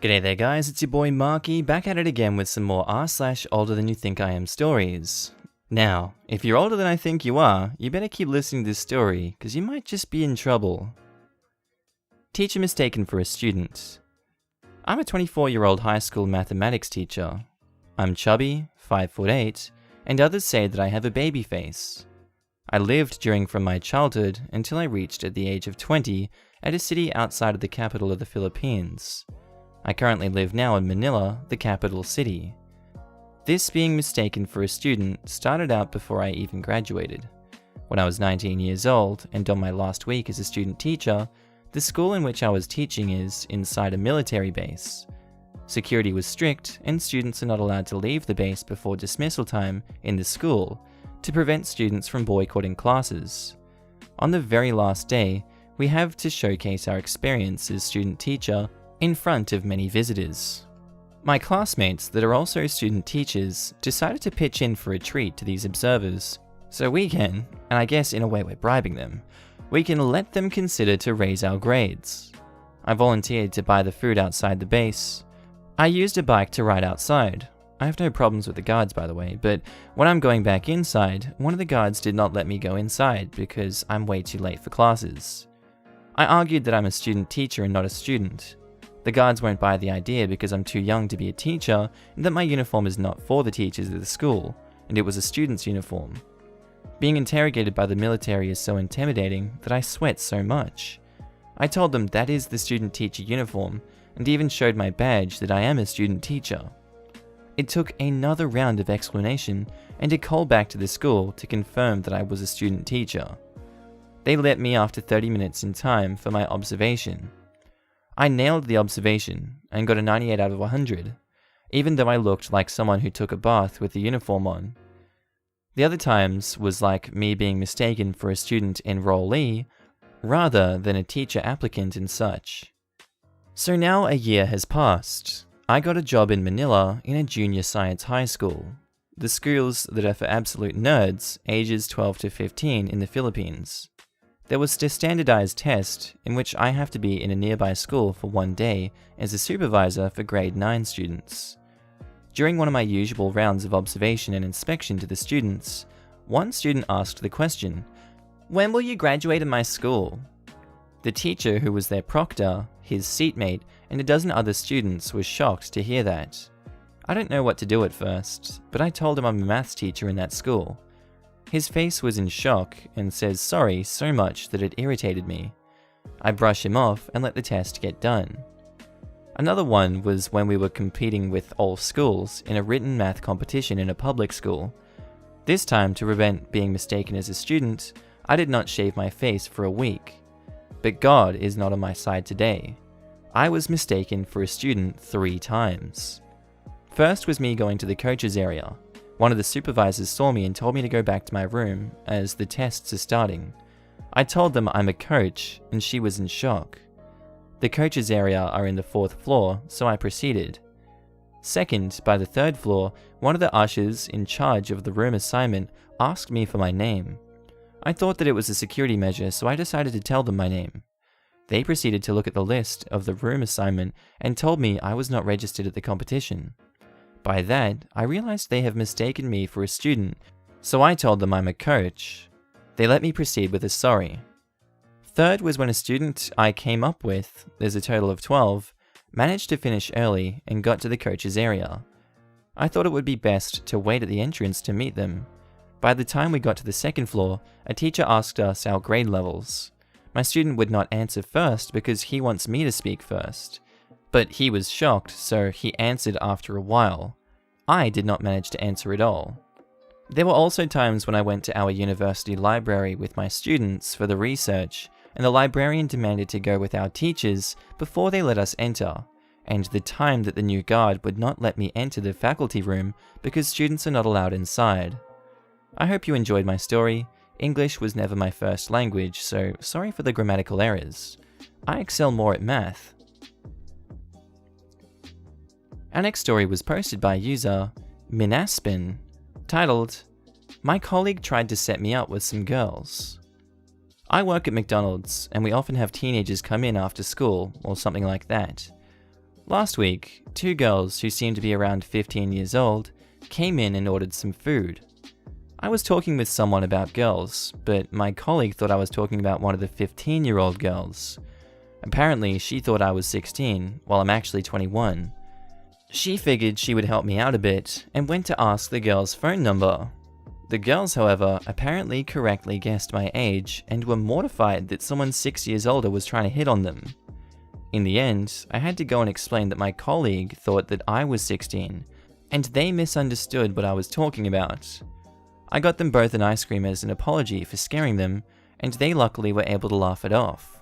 G'day there guys, it's your boy Markee, back at it again with some more r/older-than-you-think-I-am stories. Now, if you're older than I think you are, you better keep listening to this story, cause you might just be in trouble. Teacher mistaken for a student. I'm a 24-year-old high school mathematics teacher. I'm chubby, 5'8", and others say that I have a baby face. I lived from my childhood until I reached at the age of 20 at a city outside of the capital of the Philippines. I currently live now in Manila, the capital city. This being mistaken for a student started out before I even graduated. When I was 19 years old and on my last week as a student teacher, the school in which I was teaching is inside a military base. Security was strict and students are not allowed to leave the base before dismissal time in the school to prevent students from boycotting classes. On the very last day, we have to showcase our experience as student teacher in front of many visitors. My classmates that are also student teachers decided to pitch in for a treat to these observers, so we can, and I guess in a way we're bribing them, we can let them consider to raise our grades. I volunteered to buy the food outside the base. I used a bike to ride outside. I have no problems with the guards by the way, but when I'm going back inside, one of the guards did not let me go inside because I'm way too late for classes. I argued that I'm a student teacher and not a student. The guards won't buy the idea because I'm too young to be a teacher and that my uniform is not for the teachers of the school, and it was a student's uniform. Being interrogated by the military is so intimidating that I sweat so much. I told them that is the student teacher uniform and even showed my badge that I am a student teacher. It took another round of explanation and a call back to the school to confirm that I was a student teacher. They let me after 30 minutes in time for my observation. I nailed the observation and got a 98 out of 100, even though I looked like someone who took a bath with the uniform on. The other times was like me being mistaken for a student enrollee rather than a teacher applicant and such. So now a year has passed. I got a job in Manila in a junior science high school, the schools that are for absolute nerds ages 12 to 15 in the Philippines. There was a standardized test in which I have to be in a nearby school for one day as a supervisor for grade 9 students. During one of my usual rounds of observation and inspection to the students, one student asked the question, "When will you graduate in my school?" The teacher who was their proctor, his seatmate, and a dozen other students was shocked to hear that. I don't know what to do at first, but I told him I'm a maths teacher in that school. His face was in shock and says sorry so much that it irritated me. I brush him off and let the test get done. Another one was when we were competing with all schools in a written math competition in a public school. This time, to prevent being mistaken as a student, I did not shave my face for a week. But God is not on my side today. I was mistaken for a student 3 times. First was me going to the coaches area. One of the supervisors saw me and told me to go back to my room as the tests are starting. I told them I'm a coach and she was in shock. The coaches area are in the 4th floor, so I proceeded. Second, by the 3rd floor, one of the ushers in charge of the room assignment asked me for my name. I thought that it was a security measure, so I decided to tell them my name. They proceeded to look at the list of the room assignment and told me I was not registered at the competition. By that, I realized they have mistaken me for a student, so I told them I'm a coach. They let me proceed with a sorry. Third was when a student I came up with, there's a total of 12, managed to finish early and got to the coach's area. I thought it would be best to wait at the entrance to meet them. By the time we got to the 2nd floor, a teacher asked us our grade levels. My student would not answer first because he wants me to speak first. But he was shocked, so he answered after a while. I did not manage to answer at all. There were also times when I went to our university library with my students for the research, and the librarian demanded to go with our teachers before they let us enter, and the time that the new guard would not let me enter the faculty room because students are not allowed inside. I hope you enjoyed my story. English was never my first language, so sorry for the grammatical errors. I excel more at math. Our next story was posted by user Minaspin, titled, "My colleague tried to set me up with some girls." I work at McDonald's, and we often have teenagers come in after school, or something like that. Last week, two girls who seemed to be around 15 years old came in and ordered some food. I was talking with someone about girls, but my colleague thought I was talking about one of the 15-year-old girls. Apparently, she thought I was 16, while I'm actually 21. She figured she would help me out a bit, and went to ask the girl's phone number. The girls, however, apparently correctly guessed my age, and were mortified that someone 6 years older was trying to hit on them. In the end, I had to go and explain that my colleague thought that I was 16, and they misunderstood what I was talking about. I got them both an ice cream as an apology for scaring them, and they luckily were able to laugh it off.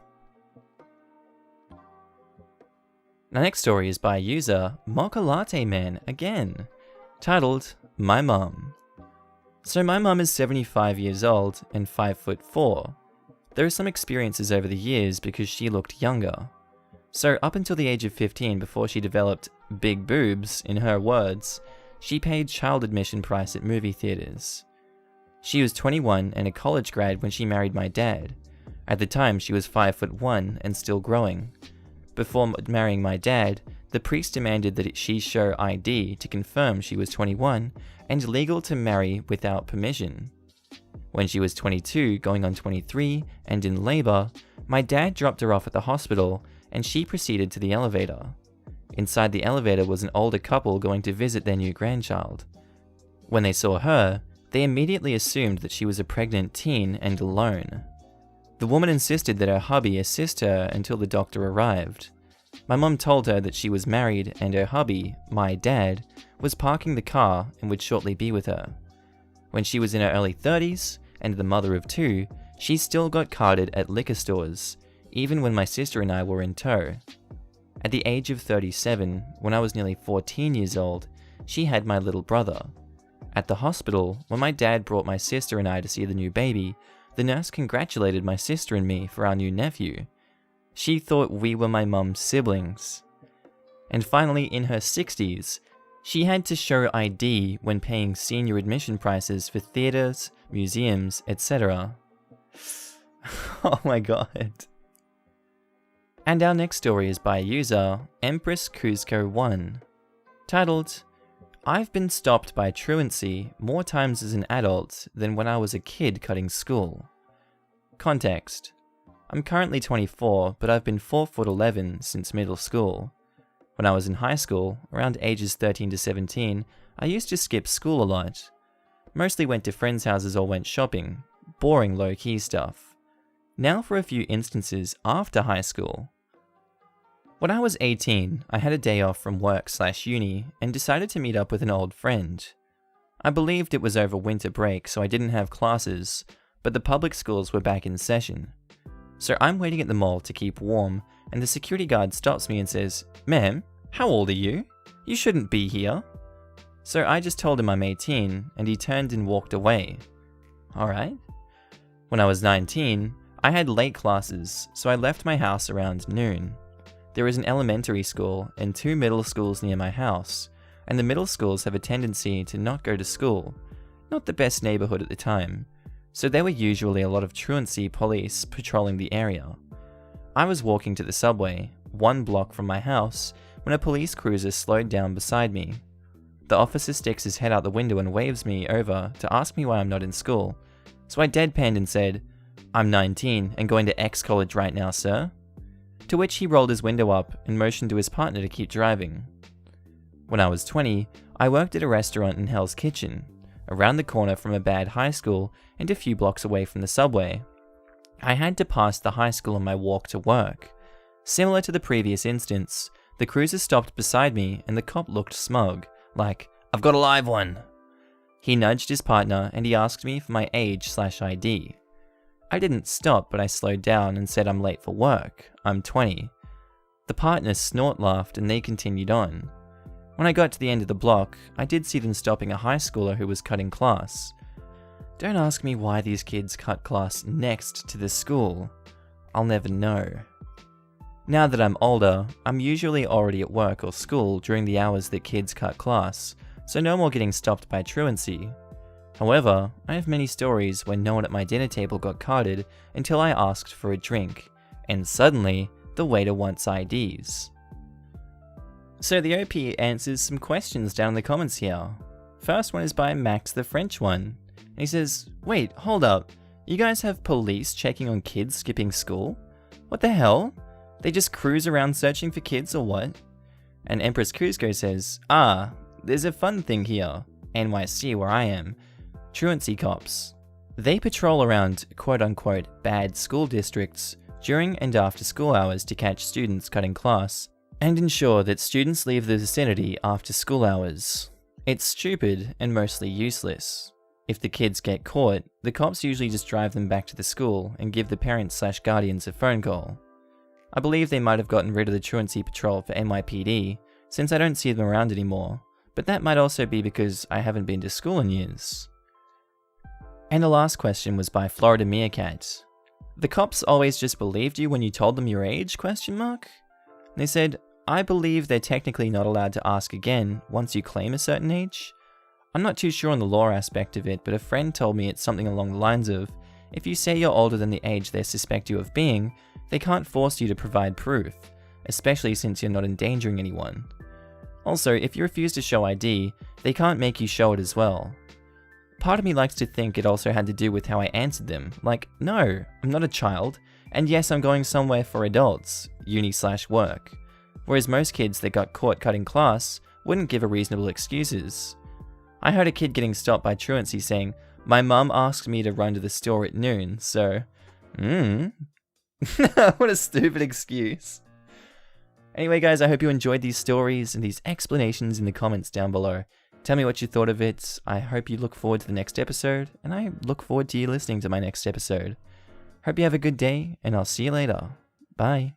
The next story is by user Mocha Latte Man again, titled My Mum. So my mum is 75 years old and 5'4". There are some experiences over the years because she looked younger. So up until the age of 15, before she developed big boobs, in her words, she paid child admission price at movie theaters. She was 21 and a college grad when she married my dad. At the time, she was 5'1" and still growing. Before marrying my dad, the priest demanded that she show ID to confirm she was 21 and legal to marry without permission. When she was 22, going on 23, and in labor, my dad dropped her off at the hospital and she proceeded to the elevator. Inside the elevator was an older couple going to visit their new grandchild. When they saw her, they immediately assumed that she was a pregnant teen and alone. The woman insisted that her hubby assist her until the doctor arrived. My mum told her that she was married and her hubby, my dad, was parking the car and would shortly be with her. When she was in her early 30s and the mother of two, she still got carded at liquor stores, even when my sister and I were in tow. At the age of 37, when I was nearly 14 years old, she had my little brother. At the hospital, when my dad brought my sister and I to see the new baby, the nurse congratulated my sister and me for our new nephew. She thought we were my mum's siblings. And finally, in her 60s, she had to show ID when paying senior admission prices for theaters, museums, etc. Oh my god. And our next story is by user Empress Cusco 1, titled, I've been stopped by truancy more times as an adult than when I was a kid cutting school. Context. I'm currently 24, but I've been 4'11" since middle school. When I was in high school, around ages 13 to 17, I used to skip school a lot. Mostly went to friends' houses or went shopping. Boring low-key stuff. Now for a few instances after high school. When I was 18, I had a day off from work/uni and decided to meet up with an old friend. I believed it was over winter break, so I didn't have classes, but the public schools were back in session. So I'm waiting at the mall to keep warm, and the security guard stops me and says, "Ma'am, how old are you? You shouldn't be here." So I just told him I'm 18, and he turned and walked away. Alright. When I was 19, I had late classes, so I left my house around noon. There is an elementary school and two middle schools near my house, and the middle schools have a tendency to not go to school. Not the best neighborhood at the time, so there were usually a lot of truancy police patrolling the area. I was walking to the subway, 1 block from my house, when a police cruiser slowed down beside me. The officer sticks his head out the window and waves me over to ask me why I'm not in school, so I deadpanned and said, "I'm 19 and going to X college right now, sir." To which he rolled his window up and motioned to his partner to keep driving. When I was 20, I worked at a restaurant in Hell's Kitchen, around the corner from a bad high school and a few blocks away from the subway. I had to pass the high school on my walk to work. Similar to the previous instance, the cruiser stopped beside me and the cop looked smug, like, "I've got a live one." He nudged his partner and he asked me for my age/ID. I didn't stop, but I slowed down and said I'm late for work. I'm 20. The partner snort laughed and they continued on. When I got to the end of the block, I did see them stopping a high schooler who was cutting class. Don't ask me why these kids cut class next to the school. I'll never know. Now that I'm older, I'm usually already at work or school during the hours that kids cut class, so no more getting stopped by truancy. However, I have many stories where no one at my dinner table got carded until I asked for a drink, and suddenly, the waiter wants IDs. So the OP answers some questions down in the comments here. First one is by Max the French one. And he says, wait, hold up. You guys have police checking on kids skipping school? What the hell? They just cruise around searching for kids or what? And Empress Kuzco says, there's a fun thing here. NYC where I am. Truancy cops. They patrol around quote-unquote bad school districts during and after school hours to catch students cutting class and ensure that students leave the vicinity after school hours. It's stupid and mostly useless. If the kids get caught, the cops usually just drive them back to the school and give the parents/guardians a phone call. I believe they might have gotten rid of the truancy patrol for NYPD, since I don't see them around anymore, but that might also be because I haven't been to school in years. And the last question was by Florida Meerkat. The cops always just believed you when you told them your age? They said, I believe they're technically not allowed to ask again once you claim a certain age. I'm not too sure on the law aspect of it, but a friend told me it's something along the lines of, if you say you're older than the age they suspect you of being, they can't force you to provide proof, especially since you're not endangering anyone. Also, if you refuse to show ID, they can't make you show it as well. Part of me likes to think it also had to do with how I answered them, like, no, I'm not a child, and yes, I'm going somewhere for adults, uni/work, whereas most kids that got caught cutting class wouldn't give a reasonable excuses. I heard a kid getting stopped by truancy saying, my mum asked me to run to the store at noon, so... What a stupid excuse. Anyway guys, I hope you enjoyed these stories and these explanations in the comments down below. Tell me what you thought of it. I hope you look forward to the next episode, and I look forward to you listening to my next episode. Hope you have a good day, and I'll see you later. Bye.